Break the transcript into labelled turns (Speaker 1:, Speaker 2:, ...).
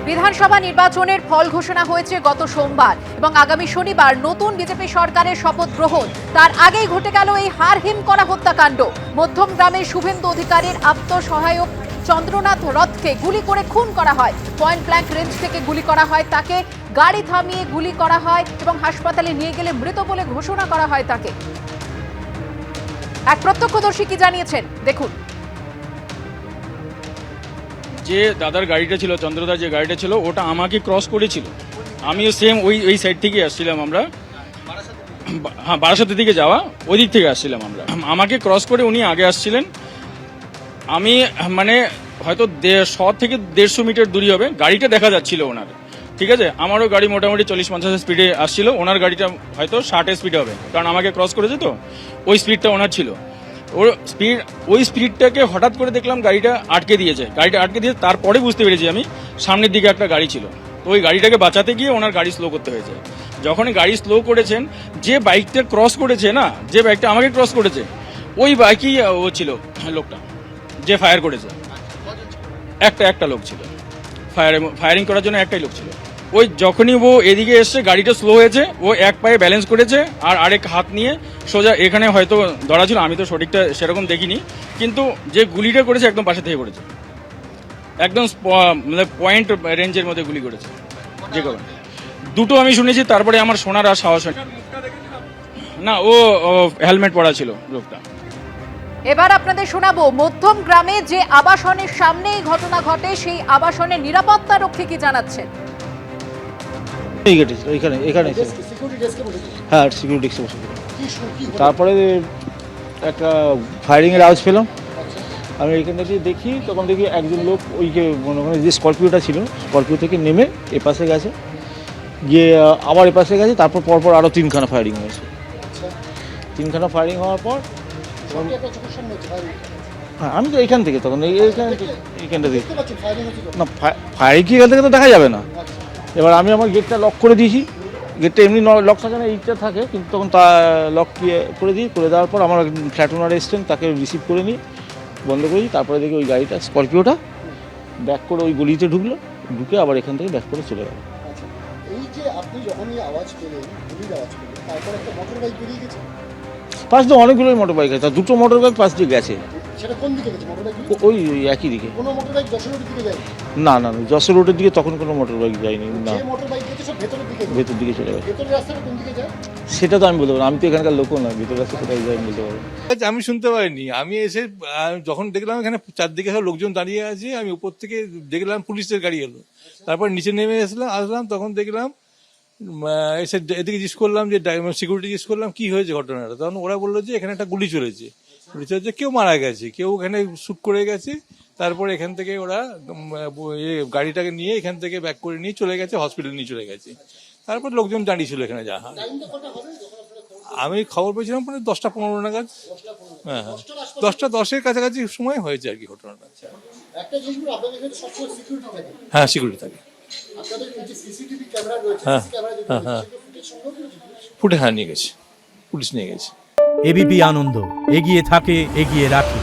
Speaker 1: বিধানসভা নির্বাচনের ফল ঘোষণা হয়েছে গত সোমবার এবং আগামী শনিবার নতুন বিজেপি সরকারের শপথ গ্রহণ। তার আগেই ঘটে গেল এই হারহিম করা হত্যাকাণ্ড। মধ্যম গ্রামের শুভেন্দু অধিকারীর আত্মসহায়ক চন্দ্রনাথ রথকে গুলি করে খুন করা হয়। পয়েন্ট ব্ল্যাঙ্ক রেঞ্জ থেকে গুলি করা হয় তাকে, গাড়ি থামিয়ে গুলি করা হয় এবং হাসপাতালে নিয়ে গেলে মৃত বলে ঘোষণা করা হয় তাকে। এক প্রত্যক্ষদর্শী কি জানিয়েছেন দেখুন।
Speaker 2: যে দাদার গাড়িটা ছিল, চন্দ্রদার যে গাড়িটা ছিল, ওটা আমাকে ক্রস করেছিল। আমিও সেম ওই সাইড থেকে আসছিলাম আমরা, হ্যাঁ বারাসাতের দিকে যাওয়া, ওই দিক থেকে আসছিলাম আমরা। আমাকে ক্রস করে উনি আগে আসছিলেন। আমি মানে হয়তো 100 থেকে 150 মিটার দূরি হবে, গাড়িটা দেখা যাচ্ছিল ওনার, ঠিক আছে। আমারও গাড়ি মোটামুটি 40-50 স্পিডে আসছিল, ওনার গাড়িটা হয়তো 60 স্পিডে হবে, কারণ আমাকে ক্রস করেছে তো ওই স্পিডটা ওনার ছিল। ওই স্পিডটাকে হঠাৎ করে দেখলাম গাড়িটা আটকে দিয়েছে। তারপরে বুঝতে পেরেছি আমি সামনের দিকে একটা গাড়ি ছিল, তো ওই গাড়িটাকে বাঁচাতে গিয়ে ওনার গাড়ি স্লো করতে হয়েছে। যখনই গাড়ি স্লো করেছেন, যে বাইকটা ক্রস করেছে না, যে বাইকটা আমাকে ক্রস করেছে, ওই বাইকই ও ছিল লোকটা যে ফায়ার করেছে। একটা লোক ছিল, ফায়ারিং করার জন্য একটাই লোক ছিল। ওই যখনই ও এদিকে এসছে, গাড়িটা স্লো হয়েছে, ও এক পায়ে ব্যালেন্স করেছে আর আরেক হাত নিয়ে সোজা এখানে হয়তো ধরা ছিল, আমি তো সঠিকটা সেরকম দেখিনি, কিন্তু যে গুলিটা করেছে একদম পাশে থেকে করেছে, একদম মানে পয়েন্ট রেঞ্জের মধ্যে গুলি করেছে। যে কারণে দুটো আমি শুনেছি, তারপরে আমার শোনার আর সাহস হয় না। ও হেলমেট পরা ছিল লোকটা।
Speaker 1: এবার আপনাদের শোনাবো মধ্যম গ্রামে যে আবাসনের সামনে এই ঘটনা ঘটে, সেই আবাসনের নিরাপত্তা রক্ষী কি জানাচ্ছেন।
Speaker 3: হ্যাঁ, সিকিউরিটি ডেস্কে বসে। তারপরে একটা ফায়ারিং এর আওয়াজ পেলাম। আমি এখানে দেখি, তখন দেখি একজন লোক ওইকে মনে করেন যে স্করপিওটা ছিল, স্করপিও থেকে নেমে এপাশে গেছে, গিয়ে আবার এপাশে গেছে। তারপর পরপর আরও 3খানা ফায়ারিং হয়েছে। 3খানা ফায়ারিং হওয়ার পর হ্যাঁ, আমি তো এইখান থেকে, তখন এইখানটা দেখি না, ফায়ারিং কি এখান থেকে তো দেখা যাবে না। এবার আমি আমার গেটটা লক করে দিয়েছি। গেটটা এমনি লক থাকে না, এইটা থাকে, কিন্তু তখন তা লক করে দেওয়ার পর আমার ফ্ল্যাট ওনার এসছেন, তাকে রিসিভ করে নিয়ে বন্ধ করে দিই। তারপরে দেখি ওই গাড়িটা, স্করপিওটা ব্যাক করে ওই গলিতে ঢুকলো, ঢুকে আবার এখান থেকে ব্যাক করে চলে গেল।
Speaker 4: এই যে আপনি যখনই আওয়াজ পেলেন, গুলির আওয়াজ পেলেন, তারপর একটা মোটর বাইক বেরিয়ে গেছে।
Speaker 3: পাশ দিয়ে অনেকগুলোই মোটর বাইক আছে, দুটো মোটর বাইক পাশ দিয়ে গেছে।
Speaker 4: সেটা কোন দিকে গেছে মোটর বাইক?
Speaker 3: ওই একই দিকে।
Speaker 4: কোনো মোটর বাইক যশোর রোডের দিকে যায়
Speaker 3: না, যশোর রোডের দিকে তখন কোনো মোটর বাইক যায়নি। না,
Speaker 4: যে মোটর বাইক গেছে সব ভেতরের দিকে,
Speaker 3: ভেতর দিকে চলে গেছে।
Speaker 4: ভেতরের রাস্তাটা কোন দিকে যায়
Speaker 3: সেটা তো আমি বলতে পারবো না, আমি তো এখানকার লোকও না, ভেতর রাস্তা কোথায় যায় বলতে পারবো।
Speaker 5: আমি শুনতে পাইনি। আমি এসে যখন দেখলাম এখানে চারদিকে সব লোকজন দাঁড়িয়ে আছে, আমি উপর থেকে দেখলাম পুলিশের গাড়ি এলো। তারপর নিচে নেমে আসলাম, তখন দেখলাম এসে এদিকে জিজ্ঞেস করলাম, যে সিকিউরিটি জিজ্ঞেস করলাম কি হয়েছে ঘটনাটা। তখন ওরা বললো যে এখানে একটা গুলি চলেছে, কেউ মারা গেছে, কেউ এখানে শুট করে গেছে। তারপরে এখান থেকে ওরা গাড়িটাকে নিয়ে এখান থেকে ব্যাক করে নিয়ে চলে গেছে, হসপিটাল নিয়ে চলে গেছে। তারপর লোকজন দাঁড়িয়ে ছিল এখানে। আমি খবর পেয়েছিলাম 10টা 15 নাগাদ। হ্যাঁ, 10টা 10-এর কাছাকাছি সময় হয়েছে আর কি ঘটনাটা। হ্যাঁ, সিকিউরিটি থাকে। হ্যাঁ, ফুটে নিয়ে গেছে, পুলিশ নিয়ে গেছে।
Speaker 6: এবিপি আনন্দ, এগিয়ে থাকে, এগিয়ে রাখে।